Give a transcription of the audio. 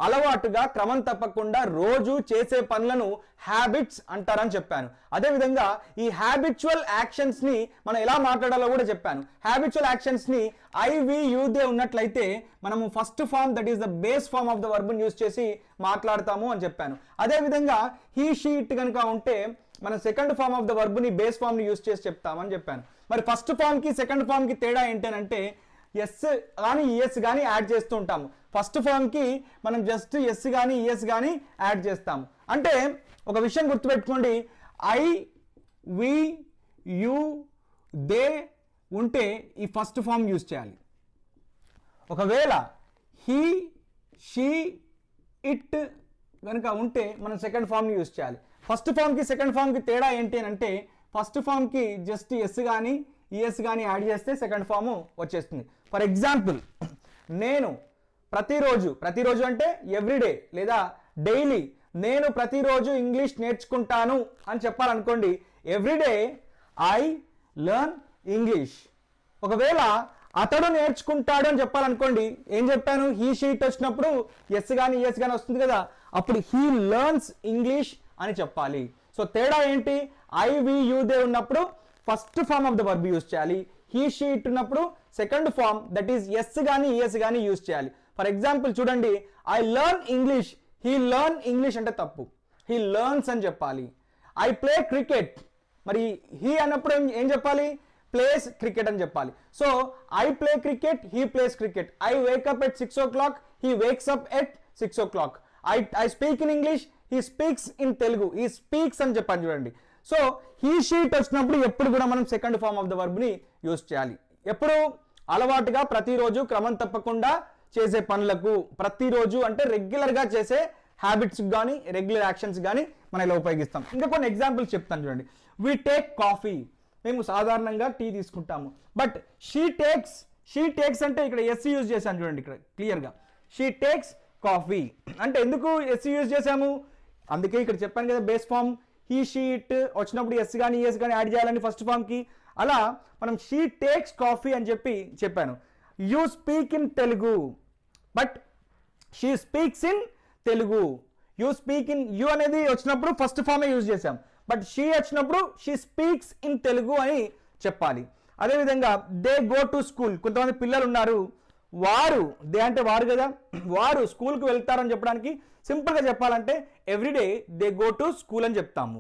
అలవాటుగా క్రమం తప్పకుండా రోజు చేసే పనులను హ్యాబిట్స్ అంటారని చెప్పాను. అదేవిధంగా ఈ హ్యాబిచువల్ యాక్షన్స్ని మనం ఎలా మాట్లాడాలో కూడా చెప్పాను. హ్యాబిచువల్ యాక్షన్స్ని ఐవియుదే ఉన్నట్లయితే మనము first form that is the base form of the వర్బ్ని యూజ్ చేసి మాట్లాడతాము అని చెప్పాను. అదేవిధంగా హీ షీ ఇట్ కనుక ఉంటే మనం సెకండ్ ఫామ్ ఆఫ్ ద వర్బ్ని బేస్ ఫామ్ని యూజ్ చేసి చెప్తామని చెప్పాను. మరి ఫస్ట్ ఫామ్కి సెకండ్ ఫామ్కి తేడా ఏంటంటే ఎస్ కానీ ఈఎస్ కానీ యాడ్ చేస్తూ ఉంటాము. ఫస్ట్ ఫామ్కి మనం జస్ట్ ఎస్ కానీ ఈఎస్ కానీ యాడ్ చేస్తాము. అంటే ఒక విషయం గుర్తుపెట్టుకోండి, ఐ వి యు దే ఉంటే ఈ ఫస్ట్ ఫామ్ యూజ్ చేయాలి. ఒకవేళ హీ షీ ఇట్ కనుక ఉంటే మనం సెకండ్ ఫామ్ని యూజ్ చేయాలి. ఫస్ట్ ఫామ్కి సెకండ్ ఫామ్కి తేడా ఏంటి అంటే ఫస్ట్ ఫామ్కి జస్ట్ ఎస్ కానీ ఈఎస్ కానీ యాడ్ చేస్తే సెకండ్ ఫామ్ వచ్చేస్తుంది. ఫర్ ఎగ్జాంపుల్, నేను ప్రతిరోజు అంటే ఎవ్రీడే లేదా డైలీ, నేను ప్రతిరోజు ఇంగ్లీష్ నేర్చుకుంటాను అని చెప్పాలనుకోండి, ఎవ్రీడే ఐ లెర్న్ ఇంగ్లీష్. ఒకవేళ అతడు నేర్చుకుంటాడు అని చెప్పాలనుకోండి, ఏం చెప్పాను, హీ షీట్ వచ్చినప్పుడు ఎస్ కానీ ఈఎస్ కానీ వస్తుంది కదా, అప్పుడు హీ లెర్న్స్ ఇంగ్లీష్ అని చెప్పాలి. సో తేడా ఏంటి, ఐవియుదే ఉన్నప్పుడు first form of the verb use చేయాలి, హీ షీ ఇట్ ఉన్నప్పుడు second form that is s కానీ ఈఎస్ కానీ యూజ్ చేయాలి. ఫర్ ఎగ్జాంపుల్ చూడండి, I learn English, he learn English అంటే తప్పు, హీ లెర్న్స్ అని చెప్పాలి. ఐ ప్లే క్రికెట్, మరి హీ అన్నప్పుడు ఏం చెప్పాలి, ప్లేస్ క్రికెట్ అని చెప్పాలి. So I play cricket, he plays cricket. I wake up at 6 o'clock, he wakes up at 6 o'clock. I speak in English, he speaks in Telugu, he speaks అని చెప్పాను చూడండి. So he she it వచ్చినప్పుడు ఎప్పుడు కూడా మనం సెకండ్ ఫామ్ ఆఫ్ ద వర్బ్ని use చేయాలి. ఎప్పుడు అలవాటుగా ప్రతిరోజు క్రమం తప్పకుండా చేసే పనులకు, ప్రతిరోజు అంటే రెగ్యులర్గా చేసే హ్యాబిట్స్ కానీ రెగ్యులర్ యాక్షన్స్ కానీ మనం ఇలా ఉపయోగిస్తాం. ఇంకా కొన్ని ఎగ్జాంపుల్స్ చెప్తాను చూడండి. వి టేక్ కాఫీ, మేము సాధారణంగా టీ తీసుకుంటాము. బట్ షీ టేక్స్ అంటే ఇక్కడ ఎస్ యూజ్ చేశాను చూడండి, ఇక్కడ క్లియర్గా షీ టేక్స్ కాఫీ అంటే ఎందుకు ఎస్ యూజ్ చేశాము, అందుకే ఇక్కడ చెప్పాను కదా base form he she it వచ్చినప్పుడు ఎస్ కానీ ఈఎస్ కానీ యాడ్ చేయాలని ఫస్ట్ ఫామ్కి. అలా మనం షీ టేక్స్ కాఫీ అని చెప్పాను. You speak in Telugu, but she speaks in Telugu. You అనేది వచ్చినప్పుడు ఫస్ట్ ఫామే యూజ్ చేసాం, బట్ షీ వచ్చినప్పుడు షీ స్పీక్స్ ఇన్ తెలుగు అని చెప్పాలి. అదేవిధంగా దే గో టు స్కూల్, కొంతమంది పిల్లలు ఉన్నారు, దే అంటే వారు కదా, స్కూల్కి వెళ్తారని చెప్పడానికి సింపుల్గా చెప్పాలంటే everyday they go to school అని చెప్తాము.